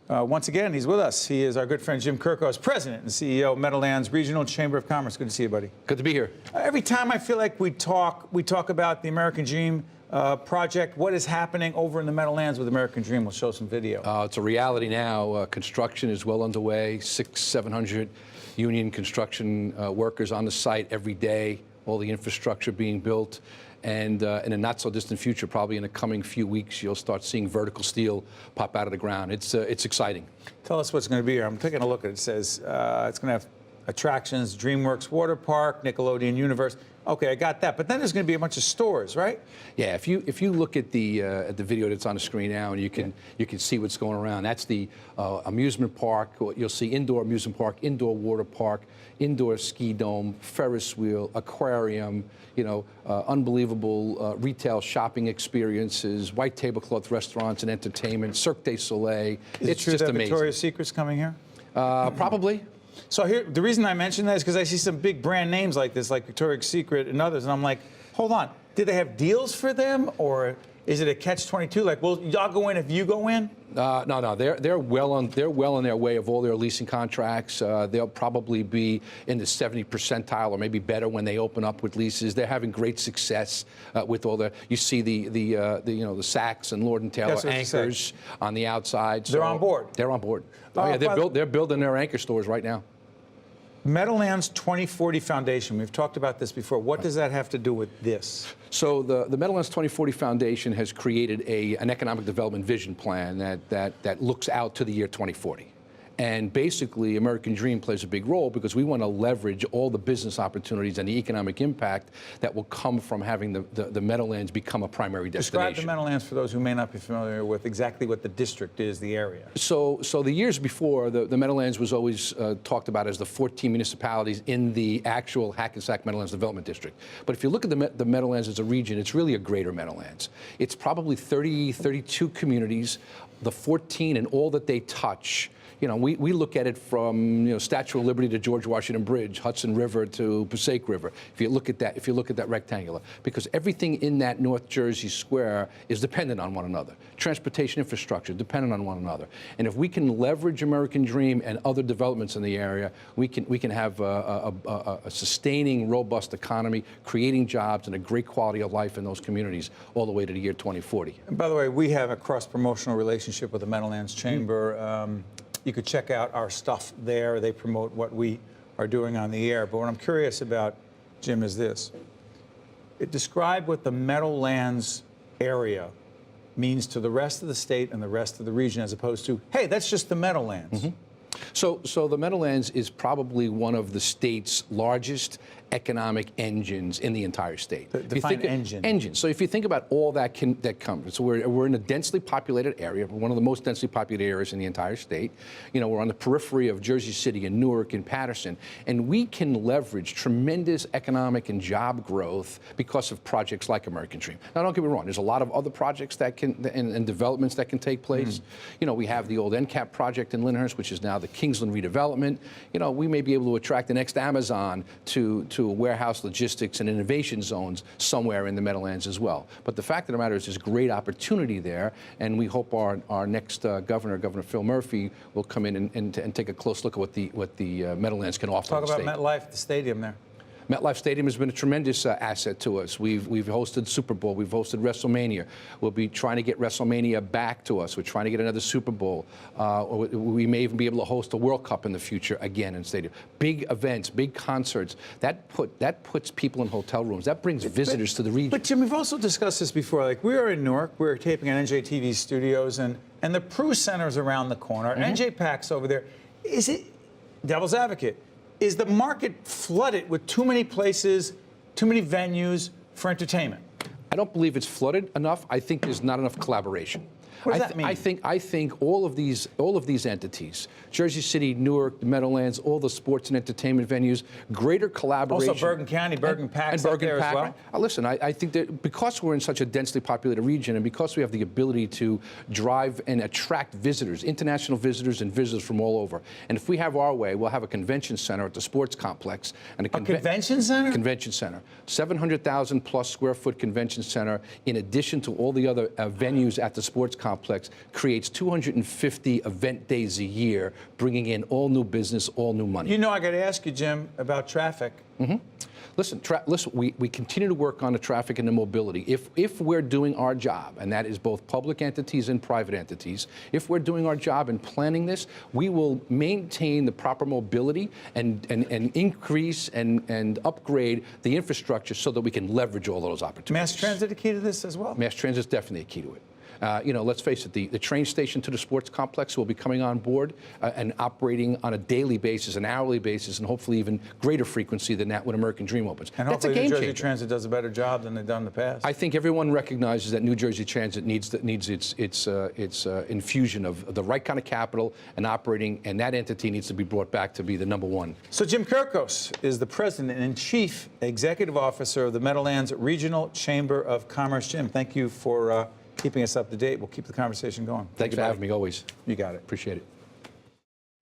Once again, he's with us. He is our good friend Jim Kirkos, President and CEO of Meadowlands Regional Chamber of Commerce. Good to see you, buddy. Good to be here. Every time I feel like we talk about the American Dream project. What is happening over in the Meadowlands with American Dream? We'll show some video. It's a reality now. Construction is well underway. 700 union construction workers on the site every day. All the infrastructure being built. And in a not-so-distant future, probably in the coming few weeks, you'll start seeing vertical steel pop out of the ground. It's exciting. Tell us what's going to be here. I'm taking a look at it. It says it's going to have attractions, DreamWorks Water Park, Nickelodeon Universe. Okay, I got that. But then there's going to be a bunch of stores, right? Yeah. If you look at the video that's on the screen now, and you can see what's going around. That's the amusement park. You'll see indoor amusement park, indoor water park, indoor ski dome, Ferris wheel, aquarium. Unbelievable retail shopping experiences, white tablecloth restaurants and entertainment, Cirque du Soleil. It's just amazing. Victoria's Secret's coming here? Probably. So here, the reason I mention that is because I see some big brand names like this, like Victoria's Secret and others, and I'm like, hold on, did they have deals for them, or is it a catch-22? Like, well, y'all go in if you go in? No. They're well on their way of all their leasing contracts. They'll probably be in the 70th percentile or maybe better when they open up with leases. They're having great success with all the. You see the Saks and Lord & Taylor anchors on the outside. So they're on board. They're on board. Oh yeah, they're building their anchor stores right now. Meadowlands 2040 Foundation. We've talked about this before. What does that have to do with this? So the Meadowlands 2040 Foundation has created an economic development vision plan that looks out to the year 2040. And basically, American Dream plays a big role because we want to leverage all the business opportunities and the economic impact that will come from having the Meadowlands become a primary destination. Describe the Meadowlands for those who may not be familiar with exactly what the district is, the area. So the years before, the Meadowlands was always talked about as the 14 municipalities in the actual Hackensack Meadowlands Development District. But if you look at the Meadowlands as a region, it's really a greater Meadowlands. It's probably 32 communities, the 14 and all that they touch. We look at it from Statue of Liberty to George Washington Bridge, Hudson River to Passaic River. If you look at that rectangular, because everything in that North Jersey square is dependent on one another. Transportation infrastructure dependent on one another. And if we can leverage American Dream and other developments in the area, we can have a sustaining, robust economy, creating jobs and a great quality of life in those communities all the way to the year 2040. And by the way, we have a cross-promotional relationship with the Meadowlands Chamber. You could check out our stuff there. They promote what we are doing on the air. But what I'm curious about, Jim, is this. Describe what the Meadowlands area means to the rest of the state and the rest of the region, as opposed to, hey, that's just the Meadowlands. Mm-hmm. So the Meadowlands is probably one of the state's largest economic engines in the entire state. Define engine. Engine. So if you think about all that comes, so we're in a densely populated area, one of the most densely populated areas in the entire state. We're on the periphery of Jersey City and Newark and Patterson, and we can leverage tremendous economic and job growth because of projects like American Dream. Now, don't get me wrong. There's a lot of other projects that and developments that can take place. We have the old NCAP project in Lyndhurst, which is now the Kingsland redevelopment. We may be able to attract the next Amazon to warehouse logistics and innovation zones somewhere in the Meadowlands as well. But the fact of the matter is there's great opportunity there, and we hope our next governor, Governor Phil Murphy, will come in and take a close look at what the Meadowlands can offer. Talk about MetLife, the stadium there. MetLife Stadium has been a tremendous asset to us. We've hosted Super Bowl. We've hosted WrestleMania. We'll be trying to get WrestleMania back to us. We're trying to get another Super Bowl. We may even be able to host a World Cup in the future again in stadium. Big events, big concerts. That puts people in hotel rooms. That brings visitors to the region. But Jim, we've also discussed this before. Like, we were in Newark. We were taping at NJTV studios, and the Prue Center's around the corner. NJ Pack's over there. Is it devil's advocate? Is the market flooded with too many places, too many venues for entertainment? I don't believe it's flooded enough. I think there's not enough collaboration. What does that mean? I think all of these entities, Jersey City, Newark, the Meadowlands, all the sports and entertainment venues, greater collaboration. Also Bergen County, Bergen Pack's up there as well. Listen, I think that because we're in such a densely populated region and because we have the ability to drive and attract visitors, international visitors and visitors from all over, and if we have our way, we'll have a convention center at the sports complex. And a convention center? Convention center. 700,000 plus square foot convention center in addition to all the other venues at the sports complex. complex creates 250 event days a year, bringing in all new business, all new money. You know, I got to ask you, Jim, about traffic. Listen, we continue to work on the traffic and the mobility. If we're doing our job, and that is both public entities and private entities, if we're doing our job in planning this, we will maintain the proper mobility and increase and upgrade the infrastructure so that we can leverage all those opportunities. Mass transit a key to this as well? Mass transit is definitely a key to it. You know, let's face it, the train station to the sports complex will be coming on board and operating on a daily basis, an hourly basis, and hopefully even great frequency than that when American Dream opens. And that's a hopefully game New Jersey changer. Transit does a better job than they've done in the past. I think everyone recognizes that New Jersey Transit needs its infusion of the right kind of capital and operating, and that entity needs to be brought back to be the #1. So Jim Kirkos is the president and chief executive officer of the Meadowlands Regional Chamber of Commerce. Jim, thank you for keeping us up to date. We'll keep the conversation going. Thanks for having me, always. You got it. Appreciate it.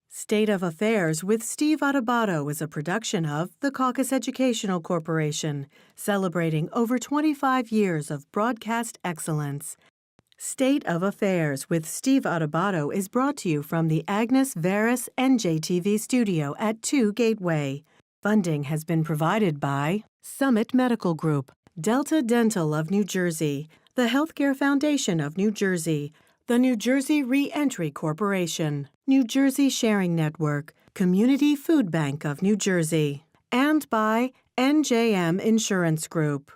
State of Affairs with Steve Adubato is a production of the Caucus Educational Corporation, celebrating over 25 years of broadcast excellence. State of Affairs with Steve Adubato is brought to you from the Agnes Veris NJTV studio at 2 Gateway. Funding has been provided by Summit Medical Group, Delta Dental of New Jersey, the Healthcare Foundation of New Jersey, the New Jersey Re-Entry Corporation, New Jersey Sharing Network, Community Food Bank of New Jersey, and by NJM Insurance Group.